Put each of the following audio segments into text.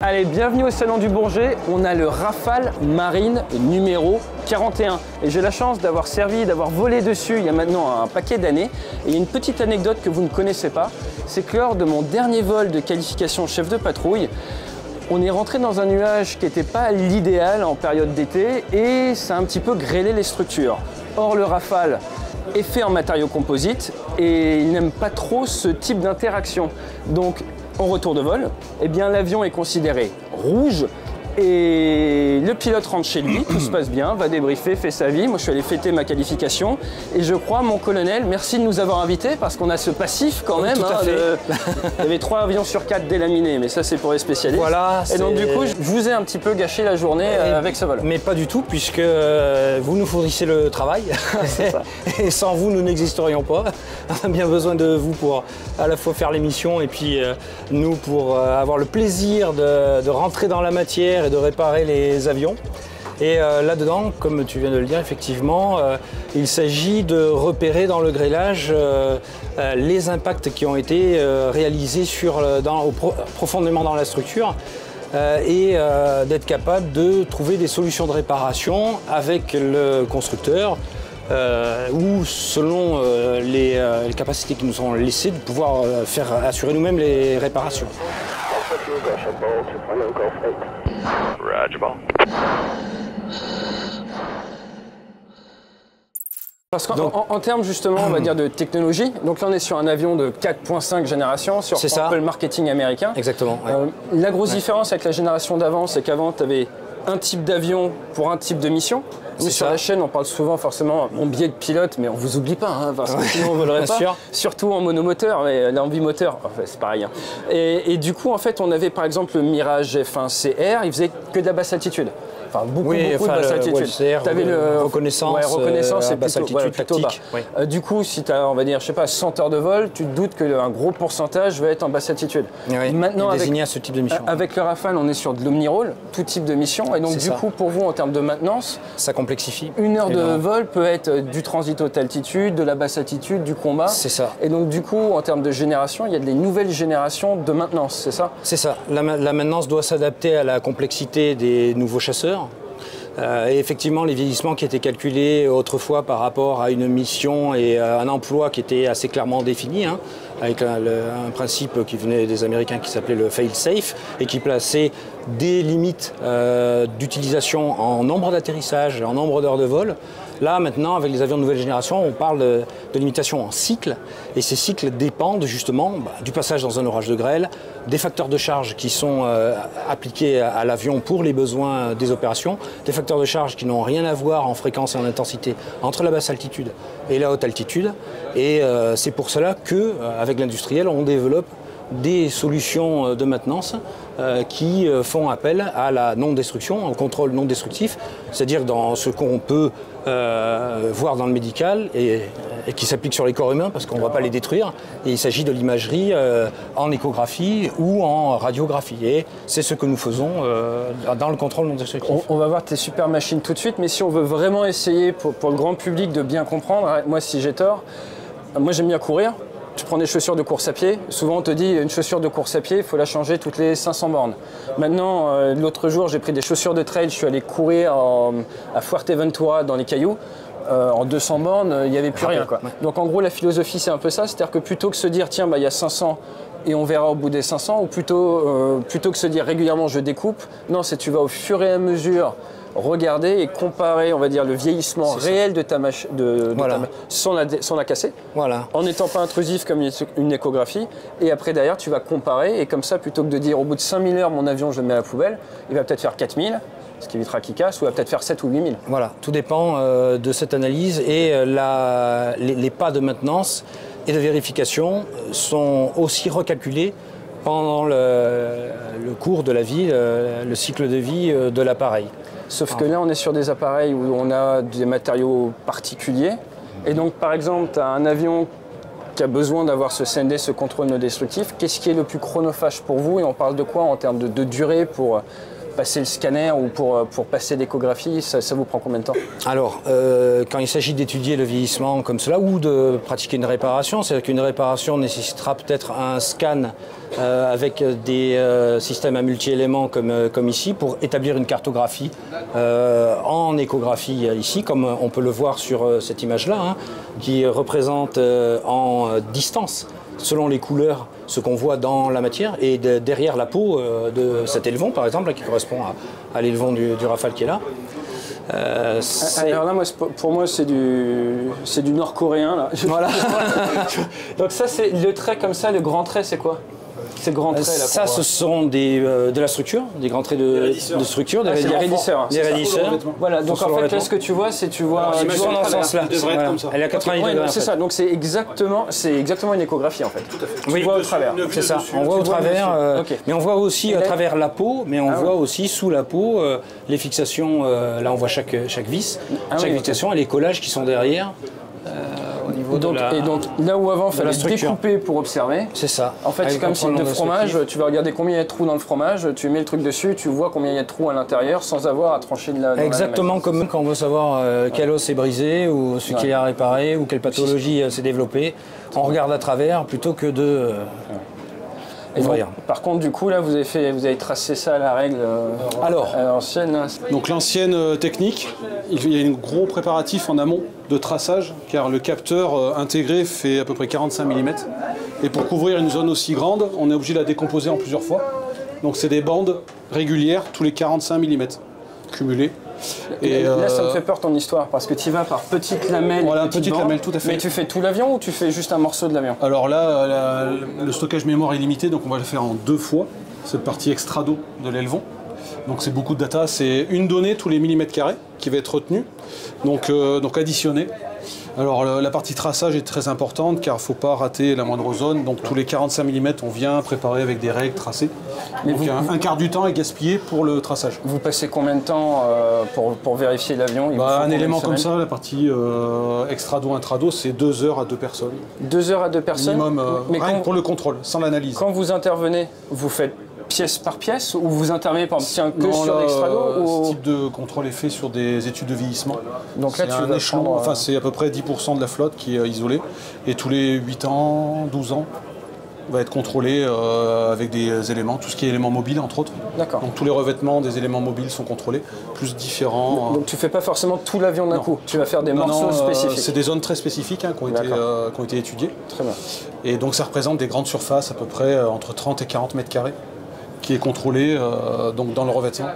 Allez, bienvenue au Salon du Bourget. On a le Rafale Marine numéro 41. Et j'ai la chance d'avoir volé dessus il y a maintenant un paquet d'années. Et il y a une petite anecdote que vous ne connaissez pas, c'est que lors de mon dernier vol de qualification chef de patrouille, on est rentré dans un nuage qui n'était pas l'idéal en période d'été et ça a un petit peu grêlé les structures. Or, le Rafale est fait en matériaux composites et il n'aime pas trop ce type d'interaction. Donc, en retour de vol, eh bien, l'avion est considéré rouge et le pilote rentre chez lui, tout se passe bien, va débriefer, fait sa vie. Moi, je suis allé fêter ma qualification et je crois, mon colonel, merci de nous avoir invités parce qu'on a ce passif quand même. Tout à fait. Il y avait 3 avions sur 4 délaminés, mais ça, c'est pour les spécialistes. Voilà, et donc, du coup, je vous ai un petit peu gâché la journée avec ce vol. Mais pas du tout, puisque vous nous fournissez le travail. Ça. Et sans vous, nous n'existerions pas. On a bien besoin de vous pour à la fois faire l'émission et puis nous pour avoir le plaisir de rentrer dans la matière et de réparer les avions. Et là-dedans, comme tu viens de le dire, effectivement, il s'agit de repérer dans le grêlage les impacts qui ont été réalisés profondément dans la structure et d'être capable de trouver des solutions de réparation avec le constructeur ou selon les capacités qui nous sont laissées de pouvoir assurer nous-mêmes les réparations. Parce qu'en termes justement, on va dire de technologie, donc là on est sur un avion de 4.5 génération, sur un peu le marketing américain. Exactement. Ouais. La grosse différence avec la génération d'avant, c'est qu'avant tu avais un type d'avion pour un type de mission. Nous sur la chaîne, on parle souvent forcément en biais de pilote, mais on vous oublie pas, hein, parce que sinon on ne volerait pas. Surtout en monomoteur, mais là en bimoteur, enfin, c'est pareil. Hein. Et du coup, en fait, on avait par exemple le Mirage F1 CR, il faisait que de la basse altitude. Enfin, beaucoup de basse altitude. Tu avais le reconnaissance et basse altitude plutôt tactique. bas. Oui. Du coup, si tu as, on va dire, je sais pas, 100 heures de vol, tu te doutes qu'un gros pourcentage va être en basse altitude. Oui, maintenant, désigné à ce type de mission. Avec le Rafale, on est sur de l'omni-roll, tout type de mission. Et donc, du coup, pour vous, en termes de maintenance, ça complexifie. Une heure de vol peut être du transit haute altitude, de la basse altitude, du combat. C'est ça. Et donc, du coup, en termes de génération, il y a des nouvelles générations de maintenance, c'est ça? C'est ça. La maintenance doit s'adapter à la complexité des nouveaux chasseurs. Et effectivement, les vieillissements qui étaient calculés autrefois par rapport à une mission et un emploi qui était assez clairement défini, hein, avec un principe qui venait des Américains qui s'appelait le fail-safe et qui plaçait des limites d'utilisation en nombre d'atterrissages et en nombre d'heures de vol. Là, maintenant, avec les avions de nouvelle génération, on parle de limitations en cycles. Et ces cycles dépendent justement du passage dans un orage de grêle, des facteurs de charge qui sont appliqués à l'avion pour les besoins des opérations, des facteurs de charge qui n'ont rien à voir en fréquence et en intensité entre la basse altitude et la haute altitude. Et c'est pour cela qu'avec l'industriel, on développe des solutions de maintenance qui font appel à la non-destruction, au contrôle non destructif, c'est-à-dire dans ce qu'on peut voir dans le médical et qui s'applique sur les corps humains parce qu'on ne va pas les détruire. Et il s'agit de l'imagerie en échographie ou en radiographie. Et c'est ce que nous faisons dans le contrôle non destructif. On va voir tes super machines tout de suite, mais si on veut vraiment essayer pour le grand public de bien comprendre, moi si j'ai tort, moi j'aime bien courir. Tu prends des chaussures de course à pied. Souvent, on te dit une chaussure de course à pied, il faut la changer toutes les 500 bornes. Maintenant, l'autre jour, j'ai pris des chaussures de trail. Je suis allé courir à Fuerteventura dans les cailloux. En 200 bornes, il n'y avait plus rien, quoi. Donc, en gros, la philosophie, c'est un peu ça. C'est-à-dire que plutôt que se dire, tiens, il y a 500 et on verra au bout des 500, ou plutôt que se dire régulièrement, je découpe, non, c'est tu vas au fur et à mesure regarder et comparer, on va dire, le vieillissement réel de ta machine, sans la casser, en n'étant pas intrusif comme une échographie. Et après, derrière, tu vas comparer. Et comme ça, plutôt que de dire, au bout de 5000 heures, mon avion, je le mets à la poubelle, il va peut-être faire 4000, ce qui évitera qu'il casse, ou il va peut-être faire 7 ou 8000. Voilà, tout dépend de cette analyse. Et les pas de maintenance et de vérification sont aussi recalculés pendant le cours de la vie, le cycle de vie de l'appareil. Sauf que là, on est sur des appareils où on a des matériaux particuliers. Et donc, par exemple, tu as un avion qui a besoin d'avoir ce CND, ce contrôle non destructif. Qu'est-ce qui est le plus chronophage pour vous? Et on parle de quoi en termes de durée pour passer le scanner ou pour passer l'échographie, ça vous prend combien de temps? Alors, quand il s'agit d'étudier le vieillissement comme cela ou de pratiquer une réparation, c'est-à-dire qu'une réparation nécessitera peut-être un scan avec des systèmes à multi-éléments comme ici pour établir une cartographie en échographie ici, comme on peut le voir sur cette image-là, hein, qui représente en distance, selon les couleurs, ce qu'on voit dans la matière et derrière la peau de cet élevon, par exemple, là, qui correspond à l'élevon du Rafale qui est là. Alors là, pour moi, c'est du nord-coréen. Là. Voilà. Donc ça, c'est le trait comme ça, le grand trait, c'est quoi? C'est le grand trait là. Ça, ce sont de la structure, des grands traits de structure, des raidisseurs. Des raidisseurs. Voilà, donc en fait, là, ce que tu vois, c'est tu vois dans ce sens-là. Elle est à 90 degrés. C'est ça, donc c'est exactement une échographie en fait. Tout à fait. Oui, tu vois au travers. C'est ça, on voit au travers, mais on voit aussi à travers la peau, mais on voit aussi sous la peau les fixations, là on voit chaque vis, chaque fixation et les collages qui sont derrière. Et donc là où avant il fallait découper pour observer, c'est ça. En fait, c'est comme si de fromage, tu vas regarder combien il y a de trous dans le fromage, tu mets le truc dessus, tu vois combien il y a de trous à l'intérieur sans avoir à trancher de la. Exactement comme quand on veut savoir quel os est brisé ou ce qu'il y a à réparer ou quelle pathologie s'est développée. On regarde à travers plutôt que de. Donc, par contre, du coup, là, vous avez tracé ça à la règle à l'ancienne. Donc l'ancienne technique, il y a un gros préparatif en amont de traçage, car le capteur intégré fait à peu près 45 mm. Et pour couvrir une zone aussi grande, on est obligé de la décomposer en plusieurs fois. Donc c'est des bandes régulières tous les 45 mm cumulées. Et là, ça me fait peur ton histoire, parce que tu y vas par petites lamelles. Voilà, petite lamelle, tout à fait. Mais tu fais tout l'avion ou tu fais juste un morceau de l'avion? Alors là, le stockage mémoire est limité, donc on va le faire en 2 fois, cette partie extrado de l'élevon. Donc c'est beaucoup de data, c'est une donnée tous les millimètres carrés qui va être retenue, donc additionnée. Alors la partie traçage est très importante car il ne faut pas rater la moindre zone, donc tous les 45 mm on vient préparer avec des règles tracées. Mais donc un quart du temps est gaspillé pour le traçage. Vous passez combien de temps pour vérifier l'avion? Un élément comme ça, la partie extrado-intrado, c'est 2 heures à 2 personnes. 2 heures à 2 personnes? Minimum, rien que pour le contrôle, sans l'analyse. Quand vous intervenez, vous faites pièce par pièce ou vous intervenez par exemple que sur l'extrado Ce type de contrôle est fait sur des études de vieillissement. Donc là, c'est un échelon, enfin c'est à peu près 10% de la flotte qui est isolée et tous les 8 ans, 12 ans va être contrôlé avec des éléments, tout ce qui est éléments mobiles entre autres. D'accord. Donc tous les revêtements des éléments mobiles sont contrôlés, plus différents. Donc tu fais pas forcément tout l'avion d'un coup, tu vas faire des morceaux spécifiques. C'est des zones très spécifiques qui ont été étudiées. Très bien. Et donc ça représente des grandes surfaces, à peu près entre 30 et 40 mètres carrés, qui est contrôlé donc dans le revêtement.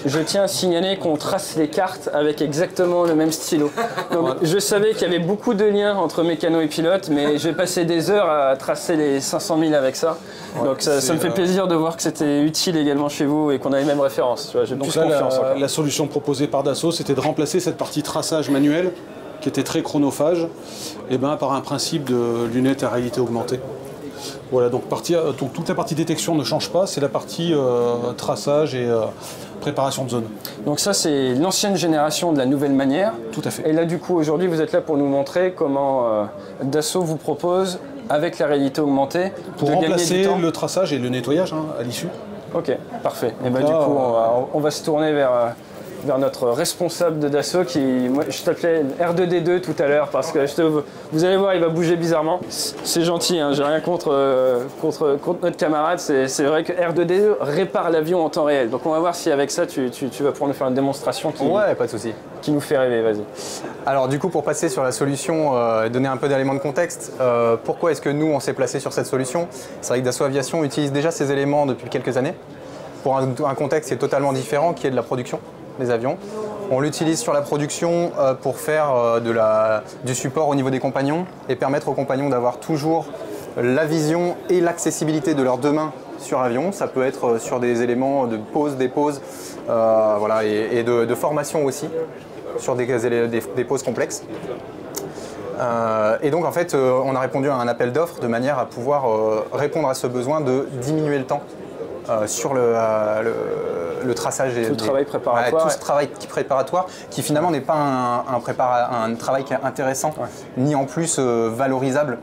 Je tiens à signaler qu'on trace les cartes avec exactement le même stylo. Donc je savais qu'il y avait beaucoup de liens entre mécano et pilote, mais j'ai passé des heures à tracer les 500 000 avec ça. Donc ça me fait plaisir de voir que c'était utile également chez vous et qu'on a les mêmes références. J'ai plus confiance. La solution proposée par Dassault, c'était de remplacer cette partie traçage manuel qui était très chronophage par un principe de lunettes à réalité augmentée. Voilà, donc toute la partie détection ne change pas, c'est la partie traçage et préparation de zone. Donc ça, c'est l'ancienne génération de la nouvelle manière. Tout à fait. Et là, du coup, aujourd'hui, vous êtes là pour nous montrer comment Dassault vous propose, avec la réalité augmentée, pour remplacer le traçage et le nettoyage à l'issue. Ok, parfait. Et du coup, on va se tourner vers notre responsable de Dassault moi, je t'appelais R2D2 tout à l'heure parce que vous allez voir, il va bouger bizarrement. C'est gentil, hein, j'ai rien contre notre camarade. C'est vrai que R2D2 répare l'avion en temps réel. Donc on va voir si avec ça tu vas pouvoir nous faire une démonstration ouais, pas de souci. Qui nous fait rêver, vas-y. Alors du coup, pour passer sur la solution et donner un peu d'éléments de contexte, pourquoi est-ce que nous on s'est placé sur cette solution? C'est vrai que Dassault Aviation utilise déjà ces éléments depuis quelques années pour un contexte qui est totalement différent, qui est de la production des avions. On l'utilise sur la production pour faire du support au niveau des compagnons et permettre aux compagnons d'avoir toujours la vision et l'accessibilité de leurs deux mains sur avion. Ça peut être sur des éléments de pause, dépose, voilà, et de formation aussi, sur des poses complexes. Et donc en fait, on a répondu à un appel d'offres de manière à pouvoir répondre à ce besoin de diminuer le temps sur le traçage tout le travail préparatoire. Tout ce travail préparatoire qui finalement n'est pas un travail qui est intéressant, ni en plus valorisable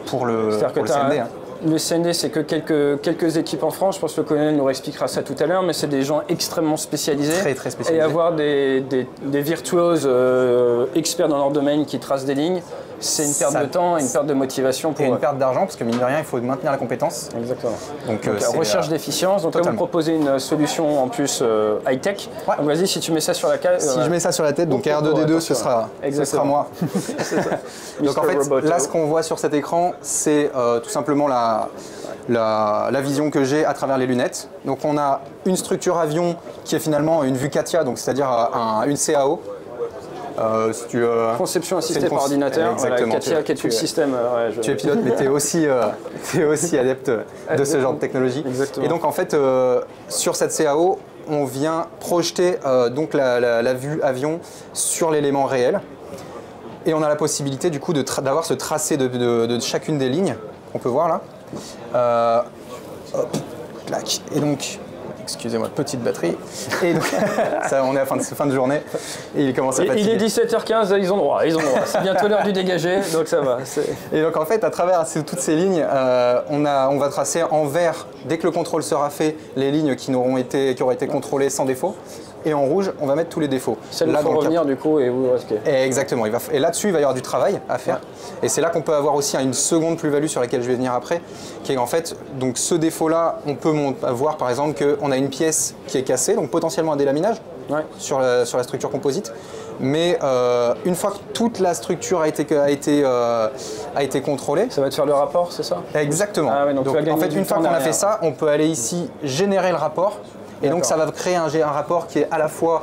pour le CMD. le CND, c'est que quelques équipes en France. Je pense que le colonel nous expliquera ça tout à l'heure, mais c'est des gens extrêmement spécialisés. Très, très spécialisés. Et avoir des virtuoses experts dans leur domaine qui tracent des lignes, c'est une perte de temps et une perte de motivation pour une perte d'argent, parce que mine de rien, il faut maintenir la compétence. Exactement. Donc recherche d'efficience. Donc là, vous proposez une solution en plus high-tech. Ouais. Donc vas-y, si tu mets ça sur la case. Si je mets ça sur la tête, donc R2D2, ce sera moi. Donc en fait, là, ce qu'on voit sur cet écran, c'est tout simplement la vision que j'ai à travers les lunettes. Donc on a une structure avion qui est finalement une vue CATIA, donc c'est-à-dire une CAO. Si tu, conception assistée par ordinateur, exactement. Voilà, CATIA qui est tout le système. Tu es pilote, mais tu es aussi adepte de ce genre de technologie. Exactement. Et donc en fait, sur cette CAO, on vient projeter donc la vue avion sur l'élément réel. Et on a la possibilité du coup d'avoir ce tracé de chacune des lignes qu'on peut voir là. Hop, clac. Et donc, excusez-moi, petite batterie. Et donc, ça, on est à fin de journée et il commence à fatiguer. Il est 17h15, ils ont droit. C'est bientôt l'heure du dégagé, donc ça va. Et donc en fait, à travers toutes ces lignes, on va tracer en vert, dès que le contrôle sera fait, les lignes qui auraient été contrôlées sans défaut. Et en rouge, on va mettre tous les défauts. Ça nous faut revenir du coup et vous restez. Exactement. Et là-dessus, il va y avoir du travail à faire. Ouais. Et c'est là qu'on peut avoir aussi une seconde plus-value sur laquelle je vais venir après, qui est en fait, donc ce défaut-là, on peut voir par exemple qu'on a une pièce qui est cassée, donc potentiellement un délaminage sur la structure composite. Mais une fois que toute la structure a été contrôlée... Ça va te faire le rapport, c'est ça? Exactement. Ah ouais, donc en fait, une fois qu'on a fait ça, on peut aller ici générer le rapport. Et donc ça va créer un rapport qui est à la fois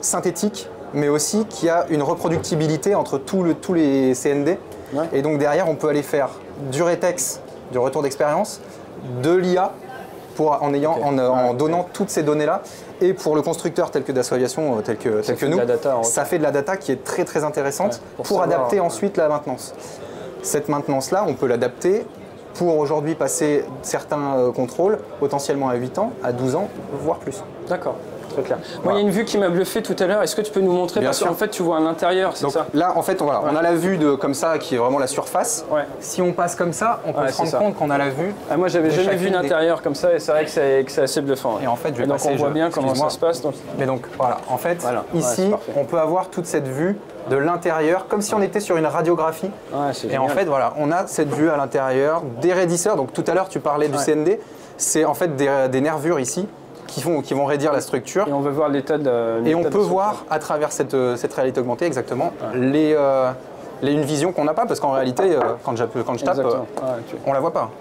synthétique, mais aussi qui a une reproductibilité entre tous les CND. Ouais. Et donc derrière, on peut aller faire du rétex, du retour d'expérience, de l'IA, en donnant toutes ces données-là. Et pour le constructeur tel que Dassault Aviation, tel que nous, ça fait de la data qui est très très intéressante pour adapter ensuite la maintenance. Cette maintenance-là, on peut l'adapter pour aujourd'hui passer certains contrôles, potentiellement à 8 ans, à 12 ans, voire plus. D'accord, très clair. Moi, il y a une vue qui m'a bluffé tout à l'heure. Est-ce que tu peux nous montrer? Parce qu'en fait, tu vois à l'intérieur, c'est ça? Là, en fait, on a la vue comme ça, qui est vraiment la surface. Ouais. Si on passe comme ça, on peut se rendre compte qu'on a la vue. Ah, moi, j'avais jamais vu l'intérieur comme ça, et c'est vrai que c'est assez bluffant. Et en fait, donc on voit bien comment ça se passe. Donc... Mais donc, voilà, en fait, ici, on peut avoir toute cette vue de l'intérieur, comme si on était sur une radiographie. Et en fait, voilà, on a cette vue à l'intérieur, des raidisseurs. Donc tout à l'heure, tu parlais du CND. C'est en fait des nervures ici qui vont raidir la structure. Et on veut voir l'état de... Et on peut voir à travers cette réalité augmentée, exactement, une vision qu'on n'a pas, parce qu'en réalité, quand je tape, on la voit pas.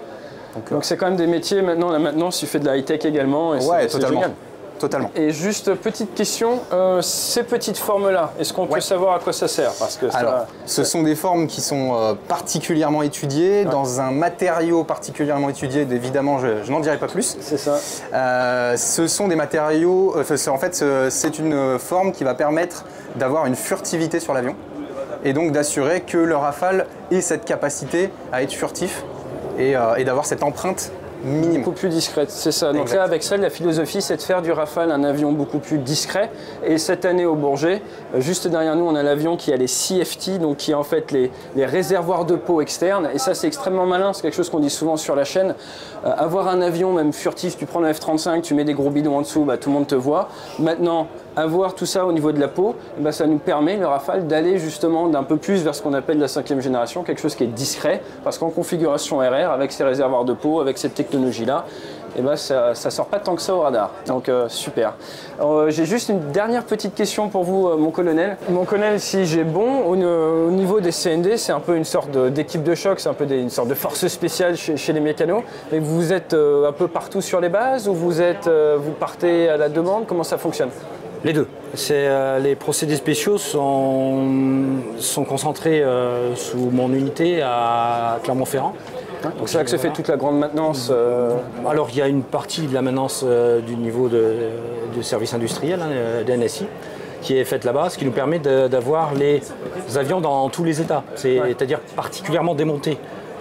Donc c'est quand même des métiers, maintenant, la maintenance, tu fais de la high-tech également. Et c'est génial. Totalement. Et juste petite question, ces petites formes-là, est-ce qu'on peut savoir à quoi ça sert? Parce que alors, ce sont des formes qui sont particulièrement étudiées, dans un matériau particulièrement étudié, évidemment je n'en dirai pas plus. C'est ça. Ce sont des matériaux, en fait c'est une forme qui va permettre d'avoir une furtivité sur l'avion et donc d'assurer que le Rafale ait cette capacité à être furtif et d'avoir cette empreinte minimum. Beaucoup plus discrète, c'est ça. Donc là, avec ça, la philosophie, c'est de faire du Rafale un avion beaucoup plus discret. Et cette année au Bourget, juste derrière nous, on a l'avion qui a les CFT, donc qui est en fait les réservoirs de peau externes. Et ça, c'est extrêmement malin, c'est quelque chose qu'on dit souvent sur la chaîne. Avoir un avion, même furtif, tu prends le F-35, tu mets des gros bidons en dessous, tout le monde te voit. Maintenant, avoir tout ça au niveau de la peau, ça nous permet, le Rafale, d'aller justement d'un peu plus vers ce qu'on appelle la 5e génération, quelque chose qui est discret, parce qu'en configuration RR, avec ces réservoirs de peau, avec cette technologie-là, ça sort pas tant que ça au radar. Donc super. J'ai juste une dernière petite question pour vous, mon colonel. Mon colonel, si j'ai bon, au niveau des CND, c'est un peu une sorte d'équipe de choc, c'est un peu une sorte de force spéciale chez les mécanos. Et vous êtes un peu partout sur les bases ou vous partez à la demande? Comment ça fonctionne? Les deux. Les procédés spéciaux sont concentrés sous mon unité à Clermont-Ferrand. Donc c'est là que se fait toute la grande maintenance. Alors il y a une partie de la maintenance du niveau du service industriel, DNSI, qui est faite là-bas, ce qui nous permet d'avoir les avions dans tous les états, c'est-à-dire particulièrement démontés.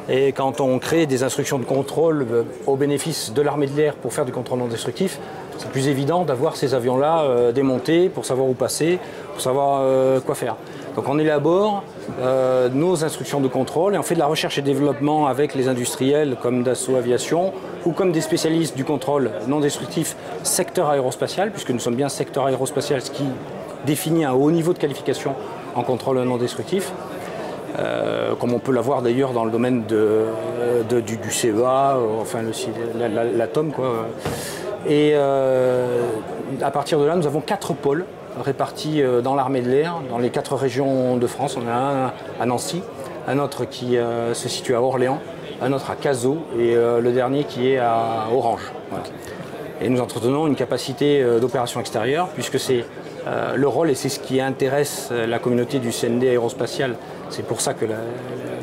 Et quand on crée des instructions de contrôle au bénéfice de l'armée de l'air pour faire du contrôle non destructif, c'est plus évident d'avoir ces avions-là démontés pour savoir où passer, pour savoir quoi faire. Donc on élabore nos instructions de contrôle et on fait de la recherche et développement avec les industriels comme Dassault Aviation ou comme des spécialistes du contrôle non destructif secteur aérospatial, puisque nous sommes bien secteur aérospatial, ce qui définit un haut niveau de qualification en contrôle non destructif. Comme on peut l'avoir d'ailleurs dans le domaine du CEA, enfin l'atome, quoi. Et à partir de là, nous avons 4 pôles répartis dans l'armée de l'air, dans les 4 régions de France. On a un à Nancy, un autre qui se situe à Orléans, un autre à Cazaux et le dernier qui est à Orange. Voilà. Et nous entretenons une capacité d'opération extérieure, puisque c'est le rôle, et c'est ce qui intéresse la communauté du CND aérospatial, c'est pour ça que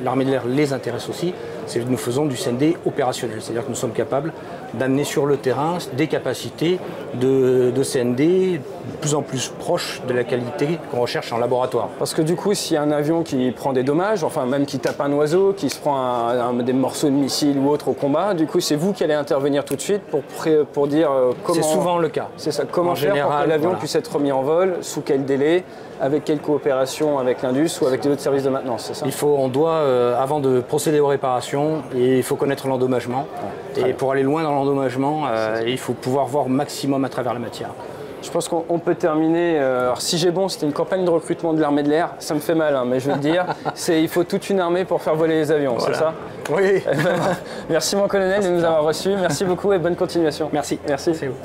l'armée de l'air les intéresse aussi, c'est que nous faisons du CND opérationnel, c'est-à-dire que nous sommes capables d'amener sur le terrain des capacités de CND de plus en plus proches de la qualité qu'on recherche en laboratoire. Parce que du coup, s'il y a un avion qui prend des dommages, enfin même qui tape un oiseau, qui se prend des morceaux de missiles ou autre au combat, du coup c'est vous qui allez intervenir tout de suite pour dire comment... C'est souvent le cas. C'est ça, comment faire pour que l'avion puisse être remis en vol, sous quel délai, avec quelle coopération avec l'Indus ou avec les autres services de maintenance, c'est ça? On doit, avant de procéder aux réparations, il faut connaître l'endommagement. Et pour aller loin dans l'endommagement, il faut pouvoir voir au maximum à travers la matière. Je pense qu'on peut terminer. Alors si j'ai bon, c'était une campagne de recrutement de l'armée de l'air. Ça me fait mal, hein, mais je veux te dire, il faut toute une armée pour faire voler les avions, voilà. C'est ça? Oui. Merci mon colonel de nous avoir reçus. Merci beaucoup et bonne continuation. Merci. Merci. C'est vous.